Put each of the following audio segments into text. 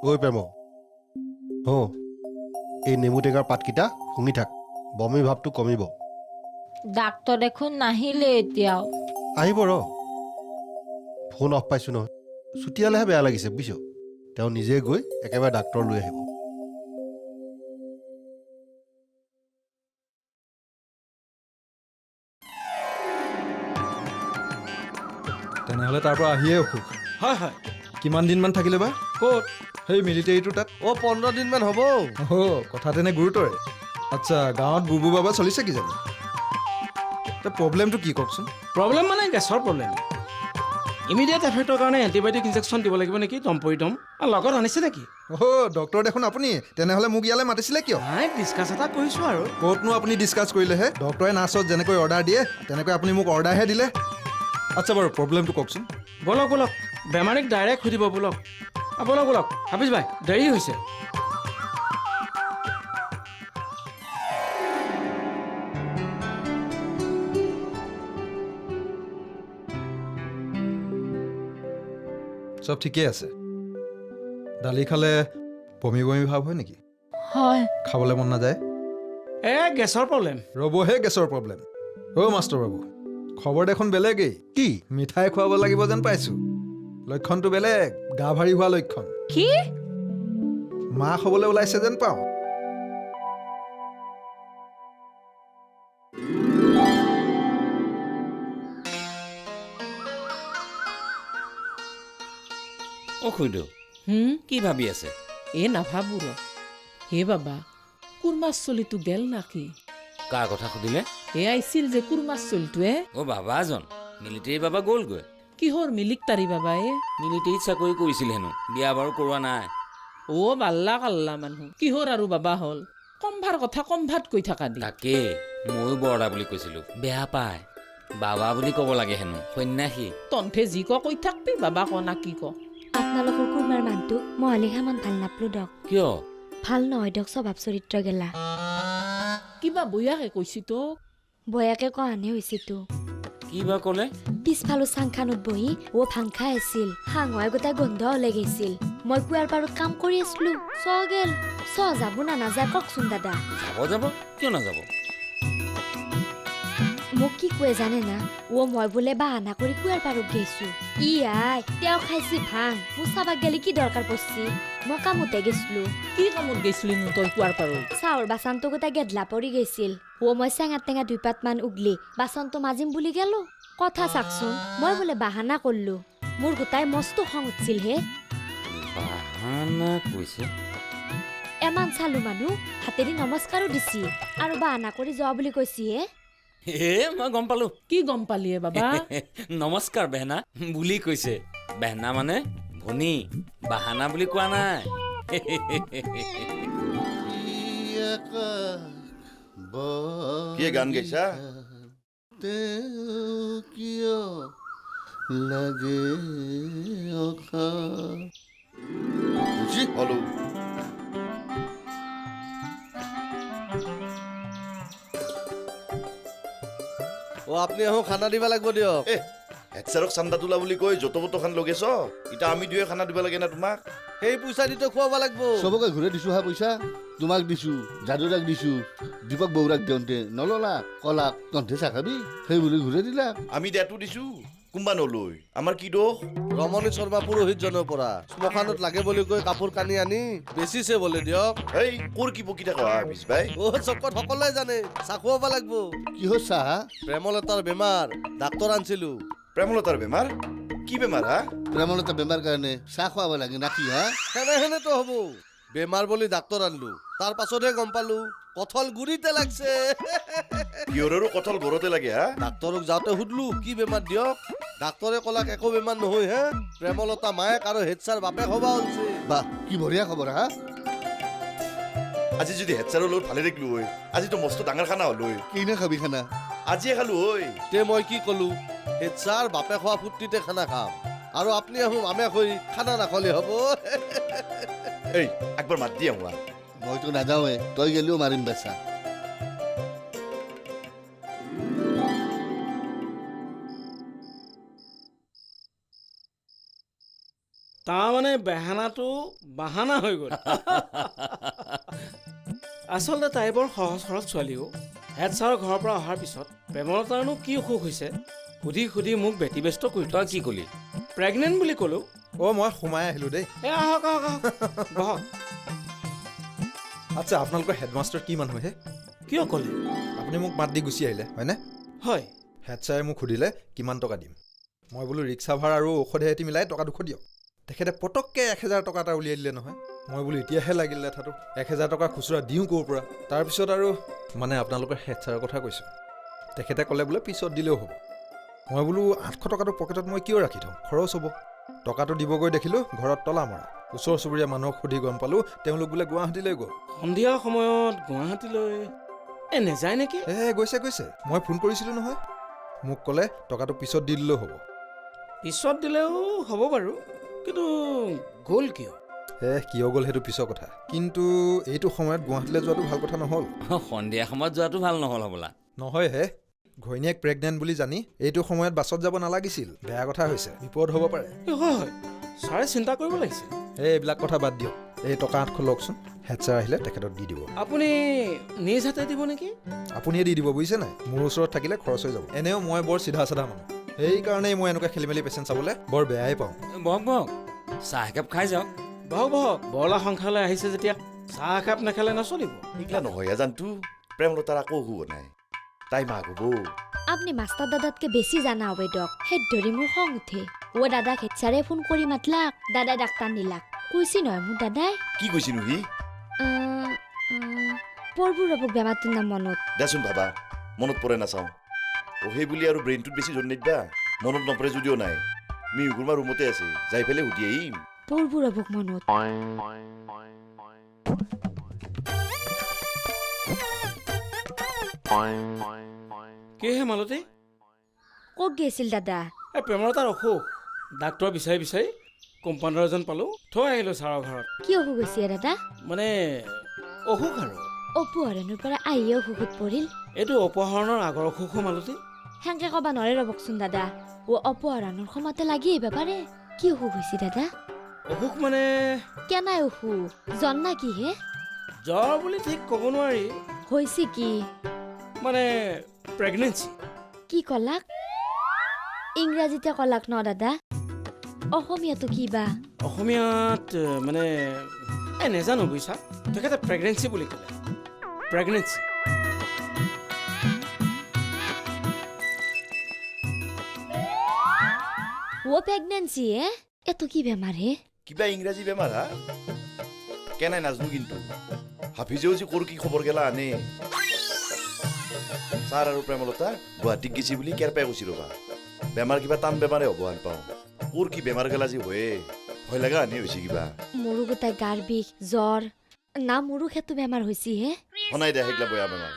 ঐ প্ৰেম এই নেমু টেঙাৰ পাতকেইটা শুঙি থাক বমি ভাৱটো কমিব ডাক্তৰ দেখোন নাহিলে এতিয়াও আহিব ৰ ফোন অফ পাইছোঁ নহয় চুটিয়ালেহে বেয়া লাগিছে বুজিছ তেওঁ নিজে গৈ একেবাৰে ডাক্তৰ লৈ আহিব তেনেহ'লে তাৰ পৰা আহিয়ে অসুখ হয় হয় কিমান দিনমান থাকিলে বা ক'ত সেই মিলিটেৰীটো তাত 15 দিনমান হ'ব কথা তেনে গুৰুতৰে আচ্ছা গাঁৱত বুবু বাবা চলিছে কি জানো প্ৰব্লেমটো কি কওকচোন প্ৰব্লেম মানে গেছৰ প্ৰব্লেম ইমিডিয়েট এফেক্টৰ কাৰণে এণ্টিবায়'টিক ইনজেকশ্যন দিব লাগিব নেকি দম লগত আনিছে নেকি ডক্টৰ দেখোন আপুনি তেনেহ'লে মোক ইয়ালৈ মাতিছিলে কিয় নাই ডিছকাছ এটা কৰিছোঁ আৰু ক'তনো আপুনি ডিছকাছ কৰিলেহে ডক্টৰে নাৰ্ছত যেনেকৈ অৰ্ডাৰ দিয়ে তেনেকৈ আপুনি মোক অৰ্ডাৰহে দিলে আচ্ছা বাৰু প্ৰব্লেমটো কওকচোন বলক বেমাৰীক ডাইৰেক্ট সুধিব বলক বলক হাফিজ ভাই দেৰি হৈছে চব ঠিকেই আছে দালি খালে বমি ভাৱ হয় নেকি হয় খাবলৈ মন নাযায় গেছৰ প্ৰব্লেম ৰ'বহে গেছৰ প্ৰব্লেম মাষ্টৰ বাবু খবৰ দেখোন বেলেগেই কি মিঠাই খুৱাব লাগিব যেন পাইছোঁ লক্ষণটো বেলেগ গা ভাৰী হোৱা লক্ষণ কি মাক হ'বলৈ ওলাইছে যেন পাওঁ খুইদেউ কি ভাবি আছে নাভাবো ৰ হে বাবা কুৰমাছ চলিটো গেল নাকি কাৰ কথা সুধিলে আহিছিল যে কুৰমাছ চলিটোৱে বাবাজন মিলিটেৰী বাবা গ'লগৈ কিহৰ মিলিক তাৰি বাবা মিলিটেৰীত চাকৰি কৰিছিল হেনো বিয়া বাৰু কৰোৱা নাই বাল্লা কাল্লা মানুহ কিহৰ আৰু বাবা হ'ল কমভাৰ কথা কমভাত কৈ থাকা দি তাকে ময়ো বৰদা বুলি কৈছিলো বেয়া পায় বাবা বুলি ক'ব লাগে হেনো সন্যাসী তন্থে যি কৈ থাকবি বাবা ক না কি ক আপোনালোকৰ কুৰমাৰ মানুহটো মহলে সামান ভাল নাপলো দক কিয় ভাল নহয় দক স্বভাৱ চৰিত্ৰ গেলা কিবা বয়াকে কৈছি তোক বয়াকে কহানে হৈছেতো কি বা ক'লে পিছফালো চাংখানত বহি ভাং খাই আছিল হাঙুৱাই গোটাই গোন্ধ ওলে গৈছিল মই কুৱাৰ পাৰত কাম কৰি আছিলো গেল যাব না নাযায় কওকচোন দাদা যাব কিয় নাযাব মোক কি কয় জানে না মই বোলে বাহানা কৰি কুৱাৰ পাৰত গৈছো তেওঁ খাইছি ভাং মোৰ চাবাক গেলি কি দৰকাৰ পৰছি মই কামতে গেছিলো কি কামত গৈছিলি নো তই কুৱাৰ পাৰত চাউৰ বাচনটো গোটাই গেদলা পৰি গৈছিল মই চেঙা টেঙা 2 পাত মান উগলি বাচনটো মাজিম বুলি গেলো কথা চাকচোন মই বোলে বাহানা করলো মোৰ গোটাই মস্ত খং উঠছিল হে বাহানা কৈছে এমান চালু মানুহ হাতেৰি নমস্কাৰো দিছি আৰু বাহানা কৰি যোৱা বুলি কৈছি হে মই গম পালো কি গম পালিয়ে বাবা নমস্কাৰ বেহনা বুলি কৈছে বেহনা মানে ভনী বাহানা বুলি কোৱা নাই কি গান গাইছা কিয় লাগে হলো আপুনি খানা দিব লাগিব দিয়ক হেডচাৰক চান্দা তোলা বুলি কৈ যত বত খান লগেছ এতিয়া আমি দুয়ে খানা দিব লাগে না তোমাক সেই পইচা দিতো খুৱাব লাগিব চবকে ঘূৰাই দিছো হা পইচা তোমাক দিছো যাদুৰাক দিছো দীপক বৌৰাক দিওঁতে নললা কলাক তহঁতে চাখাবি সেই বুলি ঘূৰাই দিলা আমি দেটো দিছো কোনবা নলৈ আমাৰ কি দোষ ৰমণী শৰ্মা পুৰোহিতজনৰ পৰা শ্মশানত লাগে বুলি কৈ কাপোৰ কানি আনি বেচিছে বোলে দিয়ক এই কোৰ কি পকিতা কোৱা বিশ ভাই চকত সকলোৱে জানে চাহ খুৱাব লাগিব কিহৰ চাহ প্ৰেমলতাৰ বেমাৰ ডাক্তৰ আনিছিলো প্ৰেমলতাৰ বেমাৰ কি বেমাৰ হা প্ৰেমলতা বেমাৰ কাৰণে চাহ খুৱাব লাগে না কি হা সেনেতো হ'ব বেমাৰ বুলি ডাক্তৰ আনলো তাৰ পাছতহে গম পালো কঠল গুৰিতে লাগছে কিহৰৰো কঠল ঘৰতে লাগে হা ডাক্তৰক যাওঁতে সুধলো কি বেমাৰ দিয়ক ডাক্তৰে ক'লাক একো বেমাৰ নহয় হে প্ৰেমলতা মায়েক আৰু হেডছাৰ বাপেক হবা হৈছে বাহ কি বঢ়িয়া খবৰ হা আজি যদি হেডচাৰৰ লগত ভালে দেখিলো হয় আজিতো মস্ত ডাঙৰ খানা হলো হয় কিনে খাবি খানা আজিয়ে খালো হয় তে মই কি ক'লো হেডছাৰ বাপেক হোৱা ফূৰ্তিতে খানা খাম আৰু আপুনি আহোম আমি হৈ খানা নাখালে হ'ব এই একবাৰ মাত দি আহোঁ মইতো নাযাওঁৱে তই গেলিও মাৰিম বেচা তাৰমানে বেহানাটো বাহানা হৈ গ'ল আচলতে তাই বৰ সহজ সৰল ছোৱালীও হেড ছাৰৰ ঘৰৰ পৰা অহাৰ পিছত প্ৰেমলতাৰনো কি অসুখ হৈছে সুধি সুধি মোক ব্যতিব্যস্ত কৰি তই কি কলি প্ৰেগনেণ্ট বুলি ক'লোঁ মই সোমাই আহিলোঁ দেই। আহক আহক আহক বহক আচ্ছা আপোনালোকৰ হেডমাষ্টাৰ কি মানুহ হে? কিয় ক'লে আপুনি মোক মাত দি গুচি আহিলে হয়নে? হয় হেড ছাৰে মোক সুধিলে কিমান টকা দিম। মই বোলো ৰিক্সা ভাড়া আৰু ঔষধে এটি মিলাই টকা 200 দিয়ক। তেখেতে পটককৈ 1000 টকা এটা উলিয়াই দিলে নহয়। মই বোলো এতিয়াহে লাগিল লেঠাটো 1000 টকা খুচুৰা দিওঁ ক'ৰ পৰা। তাৰপিছত আৰু মানে আপোনালোকৰ হেড ছাৰৰ কথা কৈছোঁ। তেখেতে ক'লে বোলে পিছত দিলেও হ'ব। মই বোলো 800 টকাটো পকেটত মই কিয় ৰাখি থওঁ, খৰচ হ'ব। টকাটো দিবগৈ দেখিলোঁ ঘৰত তলা মৰা। ওচৰ চুবুৰীয়া মানুহক সুধি গম পালোঁ তেওঁলোক বোলে গুৱাহাটীলৈ গ'ল। সন্ধিয়া সময়ত গুৱাহাটীলৈ নেযায় নেকি? গৈছে গৈছে, মই ফোন কৰিছিলোঁ নহয়। মোক ক'লে টকাটো পিছত দি দিলেও হ'ব। পিছত দিলেও হ'ব বাৰু, কিন্তু গ'ল কিয়? কিয় গ'ল সেইটো পিছৰ কথা, কিন্তু এইটো সময়ত গুৱাহাটীলৈ যোৱাটো ভাল কথা নহ'ল। সন্ধিয়া সময়ত যোৱাটো ভাল নহ'ল হ'বলা। নহয় ঘৈণীয়েক প্ৰেগনেণ্ট বুলি জানি এইটো সময়ত বাছত যাব নালাগিছিল। বেয়া কথা হৈছে, বিপদ হ'ব পাৰে। হয় ছাৰে চিন্তা কৰিব লাগিছিল। এইবিলাক কথা বাদ দিয়ক, এই টকা 800 লওকচোন। হেড ছাৰ আহিলে তেখেতক দি দিব। আপুনি নিজ হাতে দিব নেকি? আপুনিয়ে দি দিব বুজিছে নাই, মোৰ ওচৰত থাকিলে খৰচ হৈ যাব। এনেও মই বৰ চিধা চাধা মানুহ, সেইকাৰণেই মই এনেকুৱা খেলি মেলি পেচেণ্ট চাবলৈ বৰ বেয়াই পাওঁ। বহক বহক, চাহ একাপ খাই যাওক। বহক বহক, বৰলা সংসাৰলৈ আহিছে যেতিয়া চাহ একাপ নাখালে নচলিব। এইগিলা নহয় জানতো, প্ৰেমলতাৰ আকৌ অসুখ নাই, তাই মাক হ'ব। আপুনি মাষ্টাৰ দাদাতকে বেছি জানা হবে দক। হেড ধৰি মোৰ খং উঠে। দাদাক হেড ছাৰে ফোন কৰি মাতলাক, দাদাই ডাক্তাৰ নিলাক। কৈছি নহয় মোৰ দাদাই কি কৈছিনো সি? পৰবোৰ ৰ'বক বেমাৰটোৰ নাম মনত। দেচোন ভাবা, মনত পৰে নাচাওঁ। সেই বুলি আৰু ব্ৰেইনটোত বেছি জোৰ নিদিবা। মনত নপৰে যদিও নাই, মিহুকুৰমা ৰুমতে আছে, যাই পেলাই সুধি আহিম। পৰবোৰ ৰ'বক মনত। কিহে মালতী? ক'ত গৈছিল দাদা? প্ৰেমলতাৰ অসুখ, ডাক্তৰ বিচাৰি বিচাৰি কম্পাউণ্ডাৰ এজন পালোঁ, থৈ আহিলোঁ ছাৰৰ ঘৰত। কি অসুখ হৈছে দাদা? মানে অসুখ আৰু অপহৰণৰ পৰা আহিয়ে অসুখত পৰিল। এইটো অপহৰণৰ আগৰ অসুখো মালতী। সেনকে ক'বা নোৱাৰে ৰ'বকচোন দাদা। অপহৰণৰ সময়তে লাগি আহিব পাৰে। কি অসুখ হৈছে দাদা? অসুখ মানে কেনাই অসুখ? জ্বৰ না কি হে? জ্বৰ বুলি ঠিক ক'ব নোৱাৰি, হৈছে কি? মানে প্ৰেগনেঞ্চি। কি ক'লাক? ইংৰাজীতে ক'লাক ন দাদা? অসমীয়াটো কি বা? অসমীয়াত মানে নেজানো বুজিছা। তেখেতে প্ৰেগনেঞ্চি বুলি ক'লে। প্ৰেগনেঞ্চি প্ৰেগনেঞ্চি এইটো কি বেমাৰ হে? কিবা ইংৰাজী বেমাৰ হা? কেনাই নাজনো, কিন্তু হাফিজেও যে ক'ৰ কি খবৰ গেলা আনে। ছাৰ আৰু প্ৰেমলতা গুৱাহাটীত গেছি বুলি কেৰ পাই কৈছি ৰ'বা। বেমাৰ কিবা টান বেমাৰে হ'ব আন পাওঁ। ক'ৰ কি বেমাৰ গেলা যে হয়ে, ভয় লগা আনি হৈছে কিবা। মোৰো গোটাই গাৰ বিষ, জ্বৰ না, মোৰো সেইটো বেমাৰ হৈছে হে। শুনাই দে সেইগিলা বেয়া বেমাৰ।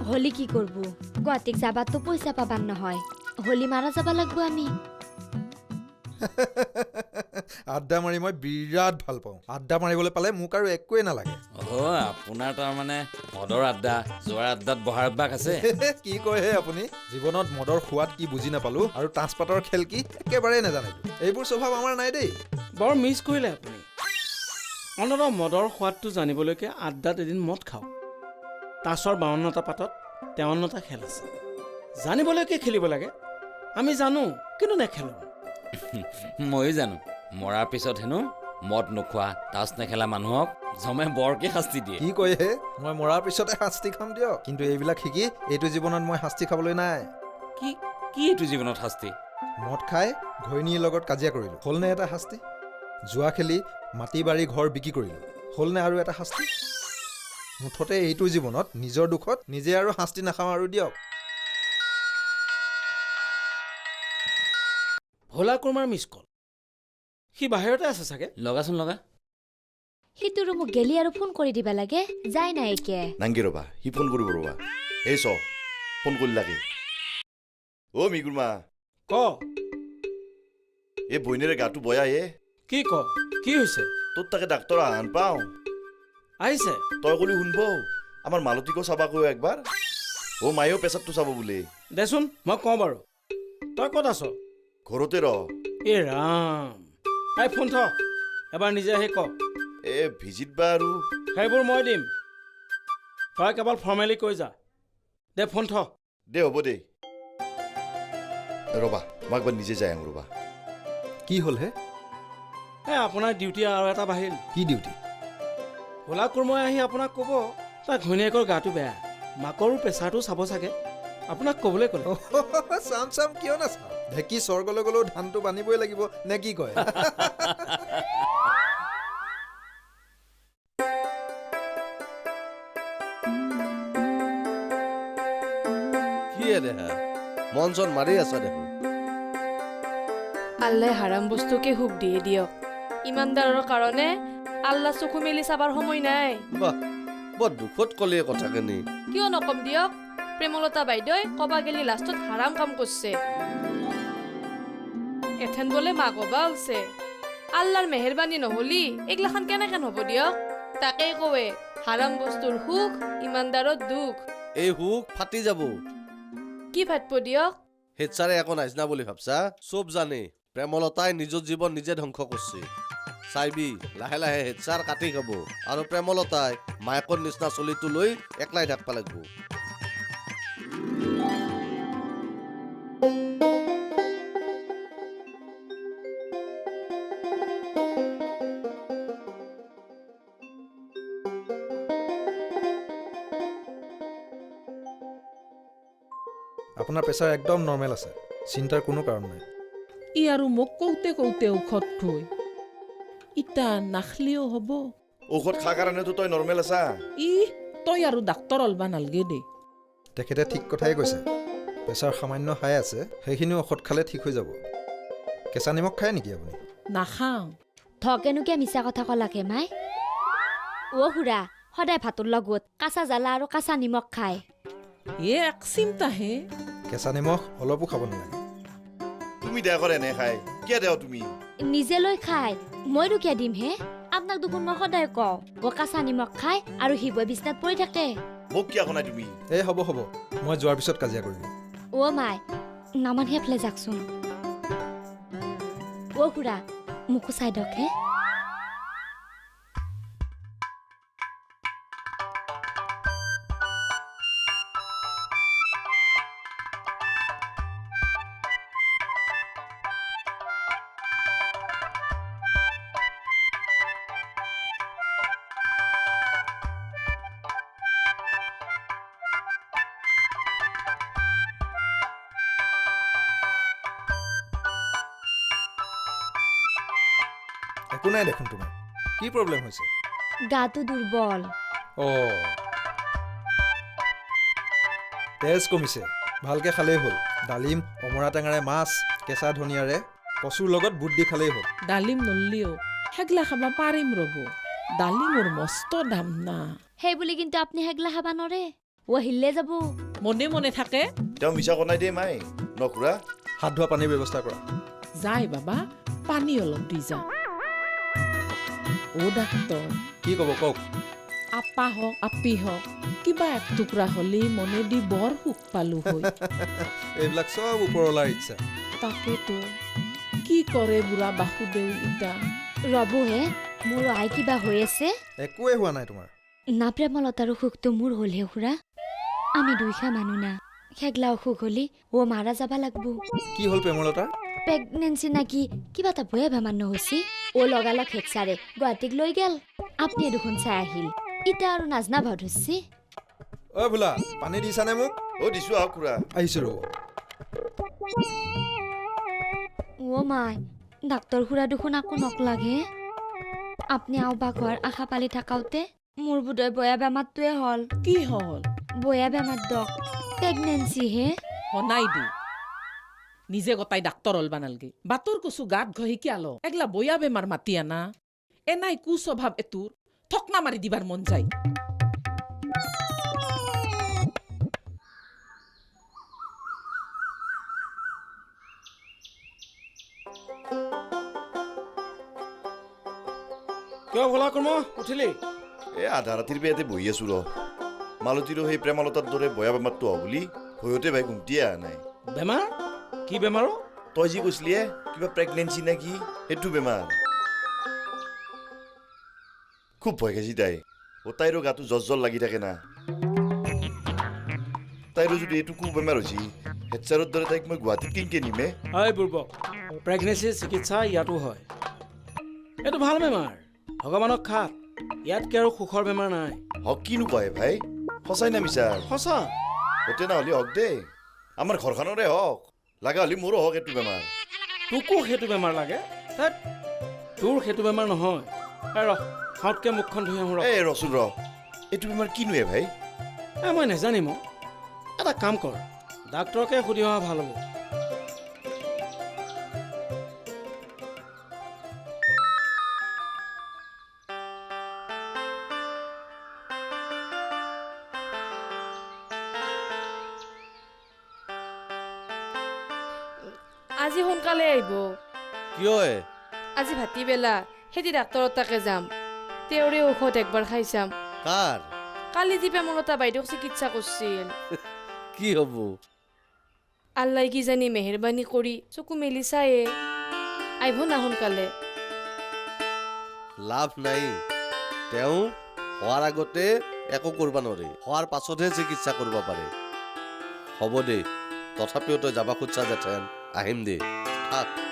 হলি কি কৰব? গুৱাহাটীক যাবাতো পইচা পাবান নহয়, হলি মাৰা যাবা লাগব আমি। আড্ডা মাৰি মই বিৰাট ভাল পাওঁ। আড্ডা মাৰিবলৈ পালে মোক আৰু একোৱেই নালাগে। আপোনাৰ তাৰমানে মদৰ আড্ডা, যোৱাৰ আড্ডাত বহাৰ অভ্যাস আছে? কি কয় হে আপুনি? জীৱনত মদৰ সোৱাদ কি বুজি নাপালো, আৰু তাঁচপাতৰ খেল কি একেবাৰেই নাজানিলো। এইবোৰ স্বভাৱ আমাৰ নাই দেই। বৰ মিছ কৰিলে আপুনি। অন্ততঃ মদৰ সোৱাদটো জানিবলৈকে আড্ডাত এদিন মদ খাওঁ। তাচৰ 52টা পাতত 53টা খেল আছে। জানিবলৈকে খেলিব লাগে। আমি জানো, কিন্তু নেখেলোঁ। ময়ো জানো, মৰাৰ পিছত হেনো মদ নোখোৱা, তাচ নেখেলা মানুহক জমে বৰকে শাস্তি দিয়ে। কি কয় হে? মই মৰাৰ পিছতে শাস্তি খাম দিয়ক, কিন্তু এইবিলাক শিকি এইটো জীৱনত মই শাস্তি খাবলৈ নাই। কি এইটো জীৱনত শাস্তি? মদ খাই ঘৈণীৰ লগত কাজিয়া কৰিলো, হ'লনে এটা শাস্তি? জুৱা খেলি মাটি বাৰী ঘৰ বিক্ৰী কৰিলো, হ'লনে আৰু এটা শাস্তি? মুঠতে এইটো জীৱনত নিজৰ দুখত নিজে আৰু শাস্তি নাখাওঁ আৰু দিয়ক। ভোলা কুৰ্মাৰ মিছ কল। সি বাহিৰতে আছে চাগে। লগাচোন লগা। সিটো ৰুমক গেলি আৰু ফোন কৰি দিবা লাগে, যাই নাই একে। নাংগে ৰ'বা, সি ফোন কৰিব ৰ'বা। এই ফোন কৰি লাগে। মিগুৰমা ক। এই বইনেৰে গাটো বয়া কি ক? কি হৈছে? তোৰ তাকে ডাক্তৰ আহান পাওঁ। আহিছে? তই কলি শুনব, আমাৰ মালতীকো চাবা কৈ একবাৰ। মায়েও পেচাবটো চাব বোলে। দেচোন মই কওঁ বাৰু। তই ক'ত আছ? ঘৰতে ৰ। এ ৰাম, এই ফোন থ এবাৰ নিজে আহি ক ভিজিট বা আৰু সেইবোৰ মই দিম তই কেৱল ফৰ্মেলি কৈ যা দে ফোন থ দে হ'ব দে ৰ'বা মই একবাৰ নিজে যাই আহোঁ ৰ'বা কি হ'ল হে আপোনাৰ ডিউটি আৰু এটা বাঢ়িল কি ডিউটি ভোলা কুৰ্মই আহি আপোনাক ক'ব তাৰ ঘৈণীয়েকৰ গাটো বেয়া মাকৰো প্ৰেছাৰটো চাব চাগে আপোনাক ক'বলৈ ক'লে চাম চাম কিয় নাচাম ঢেঁকী স্বৰ্গলৈ গ'লেও ধানটো বান্ধিবই লাগিব নে কি কয় কি দেহা মন চন মাৰি আছা দেখোন আল্লাই হাৰাম বস্তুকে সুখ দিয়ে দিয়ক ইমানদাৰৰ কাৰণে আল্লাহ চকু মেলি চাবাৰ সময় নাই বাহ বৰ দুখত ক'লে কথাখিনি কিয় নকম দিয়ক প্ৰেমলতা বাইদেউই কবা গেলি লাষ্টত হাৰাম কাম কৰছে এথেন বোলে মা কবা ওলছে আল্লাহৰ মেহেৰবানী নহলি এইগিলাখান কেনেকেন হ'ব দিয়ক তাকেই কৱে হাৰাম বস্তুৰ সুখ ইমানদাৰৰ দুখ এই হুক ফাটি যাব কি ভাতব দিয়ক হেড ছাৰে একো নাজনা বুলি ভাবছা চব জানে প্ৰেমলতাই নিজৰ জীৱন নিজে ধ্বংস কৰিছে চাইবি লাহে লাহে হেড ছাৰ কাটি খাব আৰু প্ৰেমলতাই মায়েকৰ নিচিনা চলিটো লৈ একলাই থাকবা লাগিব আপোনাৰ প্ৰেছাৰ একদম নৰ্মেল আছে চিন্তাৰ কোনো কাৰণ নাই ই আৰু মোক কওঁতে কওঁতে ঔষধ থৈ ইটা নাখলিও হ'ব ঔষধ খা কাৰণেতো তই নৰ্মেল আছা ই তই আৰু ডাক্তৰ অলবা নালগে দে তেখেতে ঠিক কথাই কৈছে প্ৰেছাৰ সামান্য হাই আছে সেইখিনি ঔষধ খালে ঠিক হৈ যাব কেঁচা নিমখ খায় নেকি আপুনি নাখাওঁ ধকেনুকে মিছা কথা কলাকে মাই অ' খুৰা সদায় ভাতৰ লগত কাঁচা জ্বালা আৰু কাঁচা নিমখ খায় এক চিন্তাহে কেঁচা নিমখ অলপো খাব নালাগে তুমি দেয়া কৰে এনে খাই কিয় দেও তুমি নিজে লৈ খাই মইনো কিয় দিম হে আপোনাক দেখোন মই সদায় কওঁ কাঁচা নিমখ খাই আৰু শিৱই বিচনাত পৰি থাকে মোক কিয় কনাই তুমি এই হ'ব হ'ব মই যোৱাৰ পিছত কাজিয়া কৰিম অ' মাই নামান সেইফালে যাকচোন অ' খুৰা মোকো চাই দক হে একো নাই দেখোন তোমাৰ কি প্ৰব্লেম হৈছে গাটো দুৰ্বল তেজ কমিছে ভালকে খালেই হ'ল ডালিম অমৰা টেঙাৰে মাছ কেঁচা ধনিয়াৰে কচুৰ লগত বুট দি খালেই হ'ল ডালিম নললিও সেগলা খাবা পাৰিম ৰ'ব ডালিমৰ মস্ত দাম না সেই বুলি কিন্তু আপুনি হেগলা খাবা নৰে অ' হিল্লে যাব মনে মনে থাকে তেওঁ মিছা কনাই দিয়ে মাই নখুৰা হাত ধোৱা পানীৰ ব্যৱস্থা কৰা যাই বাবা পানী অলপ দি যা অ' ডাক্তৰ কি ক'ব কওক আপা হওক আপি হওক কিবা এক টুকুৰা হ'লেই মনে দি বৰ সুখ পালো হৈ এইবিলাক চব ওপৰলাৰ ইচ্ছা তাকেতো কি কৰে বুঢ়া বাসুদেউ ইটা ৰ'ব হে মোৰ আই কিবা হৈ আছে একোৱে হোৱা নাই তোমাৰ না প্ৰেমলতাৰ অসুখটো মোৰ হ'লহে খুৰা আমি দুইখা মানুহ না সেগলা অসুখ হ'লি অ' মাৰা যাবা লাগব কি হ'ল প্ৰেমলতাৰ প্ৰেগনেঞ্চি নাকি কিবা এটা ভয়ে বেমাৰ নহৈছি অ' লগালগ হেড ছাৰে গুৱাহাটীক লৈ গেল আপুনি দেখোন চাই আহিল এতিয়া আৰু নাজনা ভাও ধৰছি অ ভোলা পানী দিছানে মোক দিছো আহক খুৰা আহিছো ৰ'ব অ' মাই ডাক্তৰ খুৰা দেখোন আকৌ নকলাগে আপুনি আওবা ঘৰ আশা পালি থাকাওতে মোৰ বোধই বয়া বেমাৰটোৱে হ'ল কি হ'ল বয়া বেমাৰ দক প্ৰেগনেঞ্চি হে হনাই দি নিজে গতাই ডাক্তৰ অলবা নালগে বাতৰ কচু গাত ঘহি কিয়াল এগলা বয়া বেমাৰ মাতি আনা এনাই কুস্বভাৱ এটোৰ ঠকনা মাৰি দিবাৰ মন যায় কিয় ভোলা কুৰ্ম উঠিলি আধা ৰাতিৰ পৰা ইয়াতে বহি আছো ৰ মালতীৰো সেই প্ৰেমলতাৰ দৰে বয়া বেমাৰটো হ'ব বুলি ভয়তে ভাই ঘুমটিয়ে অহা নাই বেমাৰ কি বেমাৰ তই যি কৈছিলি কিবা প্ৰেগনেঞ্চি নে কি সেইটো বেমাৰ খুব ভয় খাইছি তাই তাইৰো গাটো জ্বৰ লাগি থাকে না তাইৰো যদি এইটো বেমাৰ হৈছে হেডচাৰৰ দৰে তাইক মই গুৱাহাটীত কেনেকৈ নিমে হয় বুৰ্বক প্ৰেগনেঞ্চিৰ চিকিৎসা ইয়াতো হয় এইটো ভাল বেমাৰ ভগৱানক খাত ইয়াতকৈ আৰু সুখৰ বেমাৰ নাই হক কিনো কয় ভাই সঁচাই না মিছা সঁচা তেনেহ'লে হওক দেই আমাৰ ঘৰখনৰে হওক লগা হ'লে মোৰো হওক এইটো বেমাৰ তোকো সেইটো বেমাৰ লাগে তাত তোৰ সেইটো বেমাৰ নহয় ৰ হাতকৈ মুখখন ধুই আহোঁ এই ৰচোন ৰ এইটো বেমাৰ কিনোৱে ভাই মই নাজানিম এটা কাম কৰ ডাক্তৰকে সুধি অহা ভাল হ'ব আজি সোনকালে আহিব কিয় আজি ভাটিবেলা সেতি ডাক্তৰৰ তাকে যাম তেওঁৰে ঔষধ একবাৰ খাই চাম কাৰ কালি যি প্ৰেমলতা বাইদেউক চিকিৎসা কৰিছিল কি হ'ব আল্লাই কিজানি মেহৰবানী কৰি চকু মেলি চায়ে আহিব না সোনকালে লাভ নাই তেওঁ হোৱাৰ আগতে একো কৰিব নোৱাৰে হোৱাৰ পাছতহে চিকিৎসা কৰিব পাৰে হ'ব দে তথাপিও তই যাবা খুজছা যেথেন আহিম দে থাক